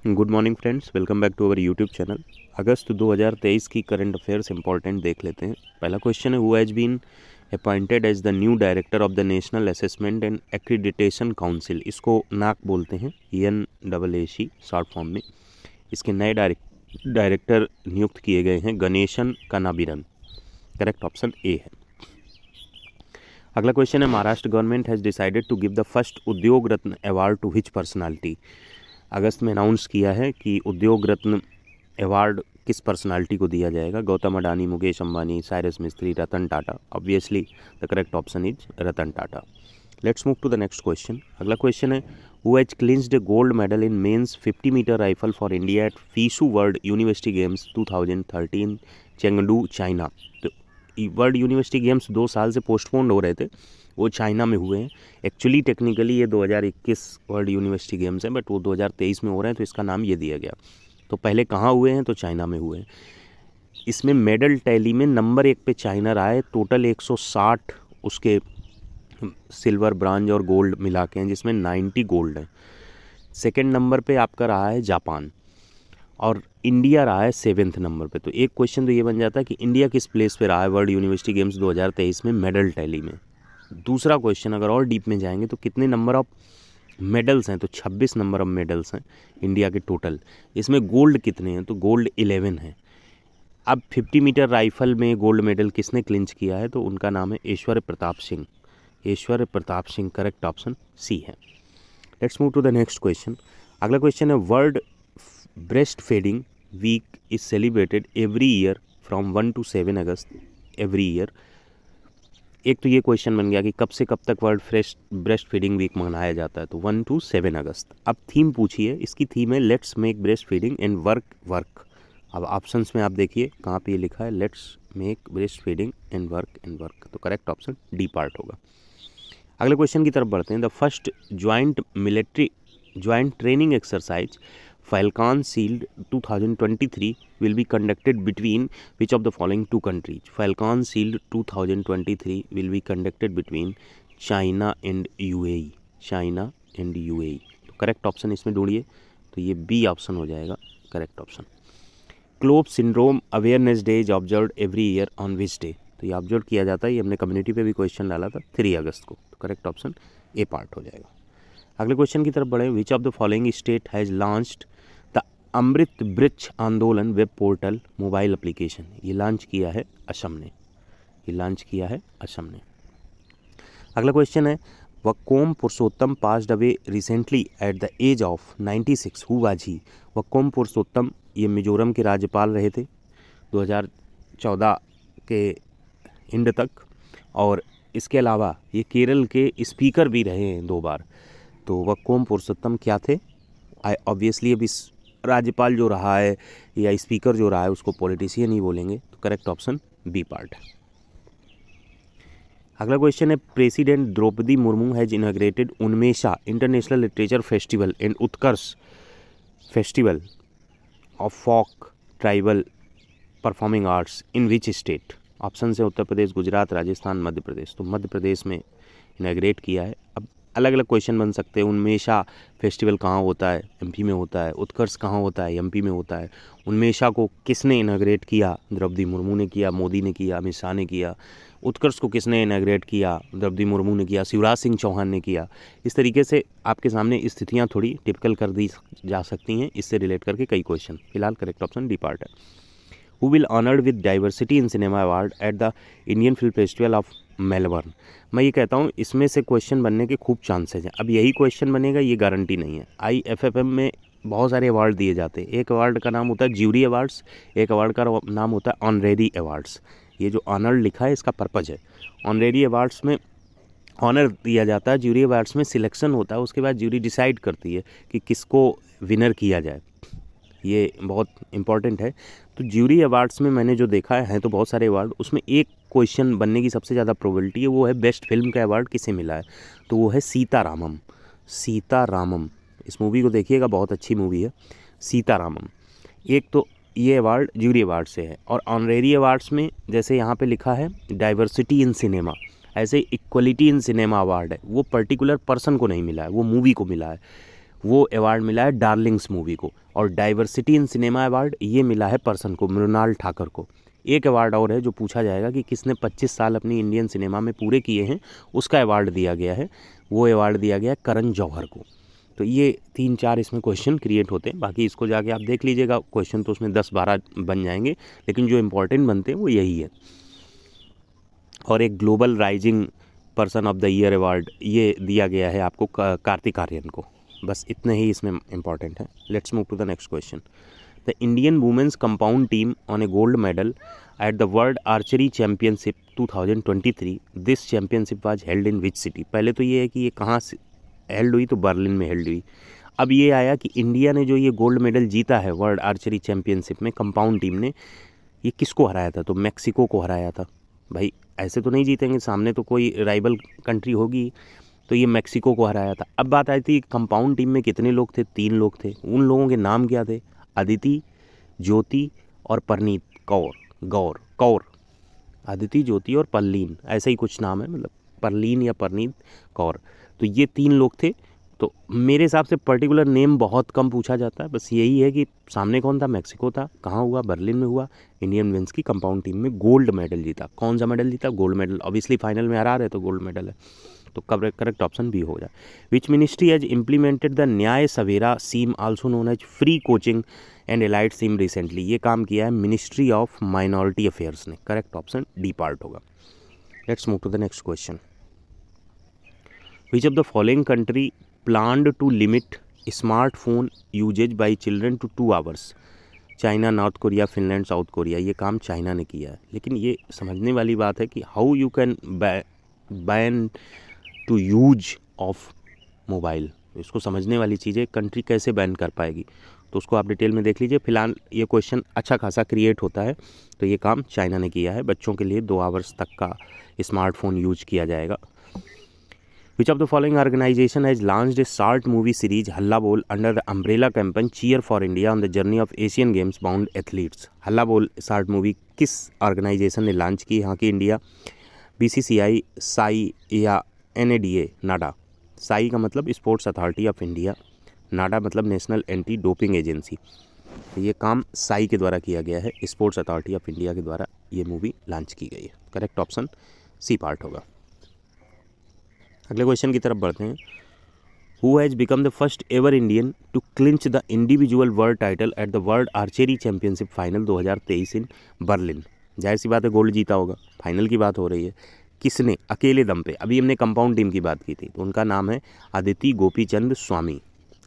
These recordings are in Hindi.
Good morning friends, welcome back to our YouTube channel. अगस्त 2023 की करंट अफेयर्स इंपॉर्टेंट देख लेते हैं। पहला क्वेश्चन है, who has been appointed as the new director of the national assessment and accreditation council. इसको नाक बोलते हैं, NAAC शॉर्ट फॉर्म में। इसके नए डायरेक्टर नियुक्त किए गए हैं Ganesan Kannabiran. Correct option A है। अगला क्वेश्चन है, Maharashtra government has decided to give the first Udyog Ratna award to which personality. अगस्त में अनाउंस किया है कि उद्योग रत्न अवार्ड किस पर्सनालिटी को दिया जाएगा। Gautam Adani, Mukesh Ambani, Cyrus Mistry, Ratan Tata. Obviously the correct option is Ratan Tata. Let's move to the next question. अगला क्वेश्चन है, who has clinched gold medal in men's 50 metre rifle for India at FISU world university games 2013 Chengdu China. तो वर्ल्ड यूनिवर्सिटी गेम्स 2 साल से पोस्टपोन्ड हो रहे थे, वो चाइना में हुए हैं। एक्चुअली टेक्निकली ये 2021 वर्ल्ड यूनिवर्सिटी गेम्स हैं, बट वो 2023 में हो रहे हैं, तो इसका नाम ये दिया गया। तो पहले कहाँ हुए हैं, तो चाइना में हुए हैं। इसमें मेडल टैली में नंबर 1 पे चाइना रहा है। टोटल 160 उसके सिल्वर, ब्रांज और गोल्ड मिला के हैं, जिसमें 90 गोल्ड हैं। सेकेंड नंबर पे आपका रहा है जापान, और इंडिया रहा है 7वें नंबर पे। तो एक क्वेश्चन तो ये बन जाता है कि इंडिया किस प्लेस पे रहा है वर्ल्ड यूनिवर्सिटी गेम्स 2023 में मेडल टैली में। दूसरा क्वेश्चन, अगर और डीप में जाएंगे तो कितने नंबर ऑफ मेडल्स हैं, तो 26 नंबर ऑफ मेडल्स हैं इंडिया के टोटल। इसमें गोल्ड कितने हैं, तो गोल्ड 11 है। अब 50 मीटर राइफल में गोल्ड मेडल किसने क्लिंच किया है, तो उनका नाम है Aishwary Pratap Singh. Aishwary Pratap Singh, correct option C है। Let's move to the next question. अगला क्वेश्चन है, world breastfeeding week is celebrated every year from 1 to 7 August every year. एक तो ये क्वेश्चन बन गया कि कब से कब तक वर्ल्ड ब्रेस्ट फीडिंग वीक मनाया जाता है, तो 1 to 7 अगस्त। अब थीम पूछी है, इसकी थीम है let's make breast feeding and work. अब ऑप्शंस में आप देखिए कहाँ पे ये लिखा है, let's make breast feeding and work, तो करेक्ट ऑप्शन डी पार्ट होगा। अगले क्वेश्चन की तरफ बढ़ते हैं। The first joint training exercise Falcon Shield 2023 will be conducted between which of the following two countries? Falcon Shield 2023 will be conducted between China and UAE. China and UAE. तो करेक्ट ऑप्शन इसमें ढूंढिए, तो ये बी ऑप्शन हो जाएगा correct option. Clove syndrome awareness day is observe every year on which day. तो ये ऑब्जर्व किया जाता है, ये हमने कम्युनिटी पे भी क्वेश्चन डाला था 3 अगस्त को, तो करेक्ट ऑप्शन ए पार्ट हो जाएगा। अगले क्वेश्चन की तरफ बढ़े। Which of the following state has launched the Amrit Vriksh Andolan web portal mobile application. ये लॉन्च किया है असम ने, अगला क्वेश्चन है, Vakkom Purushothaman passed away recently at the age of 96। Who was he? Vakkom Purushothaman ये मिजोरम के राज्यपाल रहे थे 2014 के एंड तक, और इसके अलावा ये केरल के स्पीकर भी रहे हैं 2 बार। तो वक्कोम पुरुषोत्तम क्या थे? ऑब्वियसली अब इस राज्यपाल जो रहा है या स्पीकर जो रहा है उसको पॉलिटिशियन ही बोलेंगे, तो करेक्ट ऑप्शन बी पार्ट है। अगला क्वेश्चन है, president Droupadi Murmu has inaugurated Unmesha international literature festival and Utkarsh festival of folk tribal performing arts in which state. Option है उत्तर प्रदेश, गुजरात, राजस्थान, मध्य प्रदेश। तो मध्य प्रदेश में इनॉग्रेट किया है। अब अलग अलग क्वेश्चन बन सकते हैं। उन्मेषा फेस्टिवल कहाँ होता है? एमपी में होता है। उत्कर्ष कहाँ होता है? एमपी में होता है। उन्मेषा को किसने इनॉग्रेट किया? द्रौपदी मुर्मू ने किया, मोदी ने किया, अमित शाह ने किया। उत्कर्ष को किसने इनॉग्रेट किया? द्रौपदी मुर्मू ने किया, शिवराज सिंह चौहान ने किया। इस तरीके से आपके सामने स्थितियाँ थोड़ी टिपिकल कर दी जा सकती हैं, इससे रिलेट करके कई क्वेश्चन। फिलहाल करेक्ट ऑप्शन डी पार्ट है। Who will honored with diversity in cinema award at the Indian Film Festival of Melbourne। मैं ये कहता हूँ इसमें से क्वेश्चन बनने के खूब चांसेज हैं। अब यही क्वेश्चन बनेगा ये गारंटी नहीं है। IFFM में बहुत सारे अवार्ड दिए जाते हैं। एक अवार्ड का नाम होता है ज्यूरी अवार्ड्स, एक अवार्ड का नाम होता है ऑनरेरी अवार्ड्स। ये जो ऑनर लिखा है इसका पर्पज़ है। ऑनरेरी अवार्ड्स में ऑनर दिया जाता है, ज्यूरी अवार्ड्स में सिलेक्शन होता है, उसके बाद ज्यूरी डिसाइड करती है कि किसको विनर किया जाए। ये बहुत इंपॉर्टेंट है। तो ज्यूरी अवार्ड्स में मैंने जो देखा है तो बहुत सारे अवार्ड, उसमें एक क्वेश्चन बनने की सबसे ज़्यादा प्रोबेबिलिटी है, वो है बेस्ट फिल्म का अवार्ड किसे मिला है, तो वो है सीतारामम। सीतारामम, इस मूवी को देखिएगा, बहुत अच्छी मूवी है सीतारामम। एक तो ये अवार्ड ज्यूरी अवार्ड से है। और ऑनरेरी अवार्ड्स में जैसे यहाँ पे लिखा है डाइवर्सिटी इन सिनेमा, ऐसे इक्वलिटी इन सिनेमा अवार्ड है, वो पर्टिकुलर पर्सन को नहीं मिला है, वो मूवी को मिला है। वो अवार्ड मिला है डार्लिंग्स मूवी को। और डाइवर्सिटी इन सिनेमा अवार्ड ये मिला है पर्सन को, मृणाल ठाकर को। एक अवार्ड और है जो पूछा जाएगा कि किसने 25 साल अपनी इंडियन सिनेमा में पूरे किए हैं, उसका अवार्ड दिया गया है। वो अवार्ड दिया गया है करण जौहर को। तो ये 3-4 इसमें क्वेश्चन क्रिएट होते हैं, बाकी इसको जाके आप देख लीजिएगा, क्वेश्चन तो उसमें 10-12 बन जाएंगे, लेकिन जो इम्पोर्टेंट बनते हैं वो यही है। और एक global rising person of the year award ये दिया गया है आपको कार्तिक आर्यन को। बस इतने ही इसमें इंपॉर्टेंट है। Let's move to the next question. The Indian women's compound team won a gold medal at the world archery championship 2023। This championship was held in which city. पहले तो ये है कि ये कहाँ से हेल्ड हुई, तो बर्लिन में हेल्ड हुई। अब ये आया कि इंडिया ने जो ये गोल्ड मेडल जीता है वर्ल्ड आर्चरी चैम्पियनशिप में, कंपाउंड टीम ने, ये किसको हराया था? तो मैक्सिको को हराया था। भाई ऐसे तो नहीं जीतेंगे, सामने तो कोई राइवल कंट्री होगी, तो ये मैक्सिको को हराया था। अब बात आई थी कंपाउंड टीम में कितने लोग थे? 3 लोग थे। उन लोगों के नाम क्या थे? अदिति, ज्योति और परनीत कौर। अदिति, ज्योति और परलीन, ऐसा ही कुछ नाम है, मतलब परलीन या परनीत कौर। तो ये 3 लोग थे। तो मेरे हिसाब से पर्टिकुलर नेम बहुत कम पूछा जाता है, बस यही है कि सामने कौन था? मैक्सिको था। कहाँ हुआ? बर्लिन में हुआ। इंडियन मेंस की कंपाउंड टीम में गोल्ड मेडल जीता। कौन सा मेडल जीता? Gold medal. ऑब्वियसली फाइनल में हरा रहे तो गोल्ड मेडल है, तो करेक्ट ऑप्शन बी हो जाए। Which ministry has implemented the Naya Savera scheme also known as free coaching and allied scheme recently. ये काम किया है मिनिस्ट्री ऑफ माइनॉरिटी अफेयर्स ने। करेक्ट ऑप्शन डी पार्ट होगा। Let's move to the next question. Which of the following country planned to limit smartphone usage by children to 2 hours? China, north Korea, Finland, south Korea. ये काम चाइना ने किया है, लेकिन ये समझने वाली बात है कि how you can ban to use of mobile. इसको समझने वाली चीज़ है, कंट्री कैसे बैन कर पाएगी, तो उसको आप डिटेल में देख लीजिए। फिलहाल ये क्वेश्चन अच्छा खासा क्रिएट होता है, तो ये काम चाइना ने किया है। बच्चों के लिए 2 आवर्स तक का स्मार्टफोन यूज किया जाएगा। Which of the following organization has launched a short movie series हल्ला बोल under the umbrella campaign Cheer for India on the journey of Asian Games bound athletes? हल्ला बोल शॉर्ट मूवी किस ऑर्गेनाइजेशन ने लॉन्च की? यहाँ की इंडिया, BCCI, साई या NADA, नाडा। साई का मतलब स्पोर्ट्स अथॉरिटी ऑफ इंडिया, नाडा मतलब नेशनल एंटी डोपिंग एजेंसी। ये काम साई के द्वारा किया गया है, स्पोर्ट्स अथॉरिटी ऑफ इंडिया के द्वारा ये मूवी लॉन्च की गई है। करेक्ट ऑप्शन सी पार्ट होगा। अगले क्वेश्चन की तरफ बढ़ते हैं। Who has become the first ever Indian to clinch the individual world title at the world archery championship final 2023 in Berlin? जाहिर सी बात है गोल्ड जीता होगा, फाइनल की बात हो रही है। किसने अकेले दम पे? अभी हमने कंपाउंड टीम की बात की थी, तो उनका नाम है अदिति गोपीचंद स्वामी।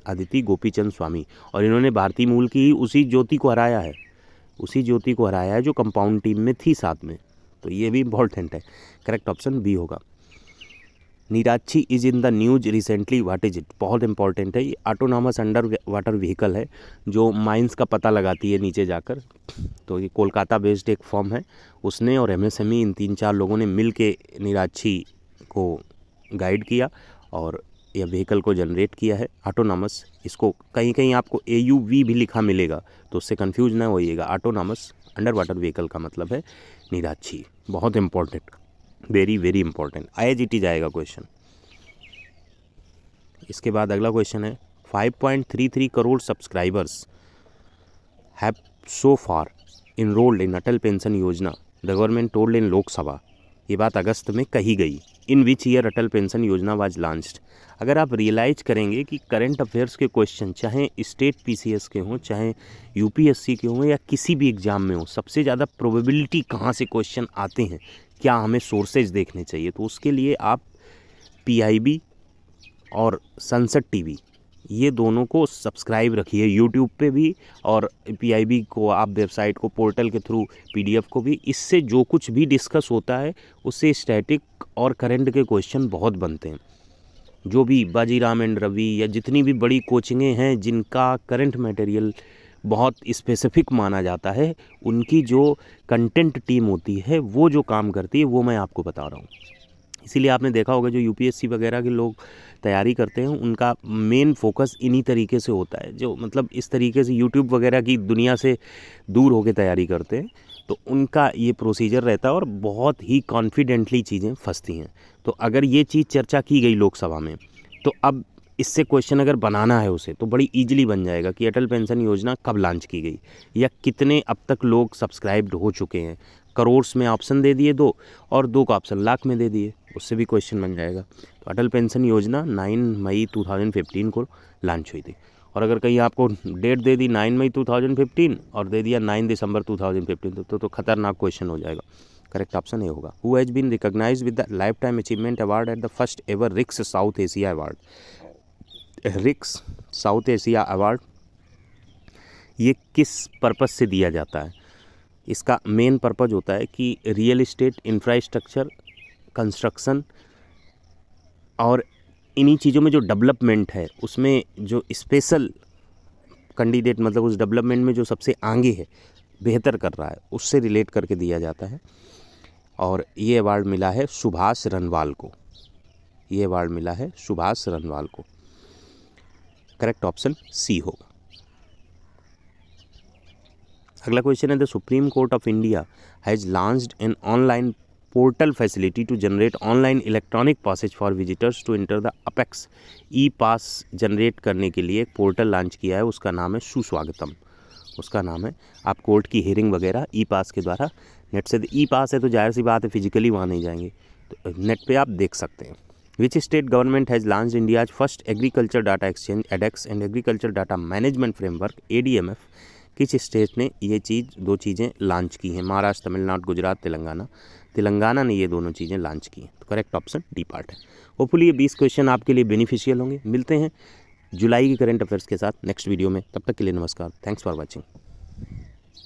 अदिति गोपीचंद स्वामी, और इन्होंने भारतीय मूल की उसी ज्योति को हराया है, जो कंपाउंड टीम में थी साथ में। तो ये भी इंपॉर्टेंट है। करेक्ट ऑप्शन बी होगा। Neerakshi is in the news recently, what is it? बहुत इंपॉर्टेंट है। ये ऑटोनॉमस अंडर वाटर व्हीकल है जो माइंस का पता लगाती है नीचे जाकर। तो ये कोलकाता बेस्ड एक फर्म है, उसने और MSME इन 3-4 लोगों ने मिल के नीराक्षी को गाइड किया और यह व्हीकल को जनरेट किया है ऑटोनॉमस। इसको कहीं कहीं आपको AUV भी लिखा मिलेगा, तो उससे कन्फ्यूज ना होइएगा। ऑटोनॉमस अंडर वाटर व्हीकल का मतलब है नीराक्षी। बहुत important, very very important. IGT जाएगा क्वेश्चन। इसके बाद अगला क्वेश्चन है 5.33 crore subscribers have so far enrolled in Atal pension Yojana, the government told in Lok Sabha. ये बात अगस्त में कही गई। In which year Atal pension Yojana was launched? अगर आप रियलाइज करेंगे कि करंट अफेयर्स के क्वेश्चन चाहे स्टेट PCS के हों, चाहे UPSC के हों, या किसी भी एग्जाम में हो, सबसे ज़्यादा प्रोबेबिलिटी कहाँ से क्वेश्चन आते हैं, क्या हमें सोर्सेज देखने चाहिए? तो उसके लिए आप PIB और सनसेट TV ये दोनों को सब्सक्राइब रखिए यूट्यूब पे भी, और PIB को आप वेबसाइट को पोर्टल के थ्रू PDF को भी। इससे जो कुछ भी डिस्कस होता है उससे स्टैटिक और करंट के क्वेश्चन बहुत बनते हैं। जो भी बाजीराम एंड रवि या जितनी भी बड़ी कोचिंगें हैं जिनका करंट मटेरियल बहुत स्पेसिफिक माना जाता है, उनकी जो कंटेंट टीम होती है वो जो काम करती है वो मैं आपको बता रहा हूँ। इसीलिए आपने देखा होगा जो UPSC वगैरह के लोग तैयारी करते हैं उनका मेन फोकस इन्हीं तरीके से होता है, जो मतलब इस तरीके से YouTube वगैरह की दुनिया से दूर होकर तैयारी करते हैं, तो उनका ये प्रोसीजर रहता है और बहुत ही कॉन्फिडेंटली चीज़ें फंसती हैं। तो अगर ये चीज़ चर्चा की गई लोकसभा में, तो अब इससे क्वेश्चन अगर बनाना है उसे तो बड़ी इजीली बन जाएगा कि अटल पेंशन योजना कब लॉन्च की गई या कितने अब तक लोग सब्सक्राइब्ड हो चुके हैं। करोड़्स में ऑप्शन दे दिए दो और दो का ऑप्शन लाख में दे दिए, उससे भी क्वेश्चन बन जाएगा। तो अटल पेंशन योजना 9 मई 2015 को लॉन्च हुई थी। और अगर कहीं आपको डेट दे दी 9 मई 2015 और दे दिया 9 दिसंबर 2015 तो खतरनाक क्वेश्चन हो जाएगा। करेक्ट ऑप्शन ये होगा। Who has been recognised with the lifetime achievement award at the first ever RICS South Asia award. RICS South Asia award ये किस पर्पस से दिया जाता है? इसका मेन पर्पज़ होता है कि रियल इस्टेट, इंफ्रास्ट्रक्चर, कंस्ट्रक्शन और इन्हीं चीज़ों में जो डेवलपमेंट है उसमें जो स्पेशल कैंडिडेट, मतलब उस डेवलपमेंट में जो सबसे आगे है, बेहतर कर रहा है, उससे रिलेट करके दिया जाता है। और ये अवार्ड मिला है सुभाष रनवाल को। ये अवार्ड मिला है सुभाष रनवाल को। करेक्ट ऑप्शन सी होगा। अगला क्वेश्चन है the Supreme Court of India has launched an online portal facility to generate online electronic passes for visitors to enter the apex. E pass generate करने के लिए एक पोर्टल लॉन्च किया है, उसका नाम है सुस्वागतम। उसका नाम है, आप कोर्ट की हियरिंग वगैरह ई पास के द्वारा नेट से, ई पास है तो जाहिर सी बात है फिजिकली वहाँ नहीं जाएंगे, तो नेट पे आप देख सकते हैं। Which state government has launched India's first agriculture data exchange एडेक्स and agriculture data management framework ADMF। किस स्टेट ने ये दो चीज़ें लॉन्च की हैं? महाराष्ट्र, तमिलनाडु, गुजरात, तेलंगाना। तेलंगाना ने ये दोनों चीज़ें लॉन्च की हैं। तो करेक्ट ऑप्शन डी पार्ट है। होपफुली ये 20 क्वेश्चन आपके लिए बेनिफिशियल होंगे। मिलते हैं जुलाई की करंट अफेयर्स के साथ नेक्स्ट वीडियो में, तब तक के लिए नमस्कार। Thanks for watching.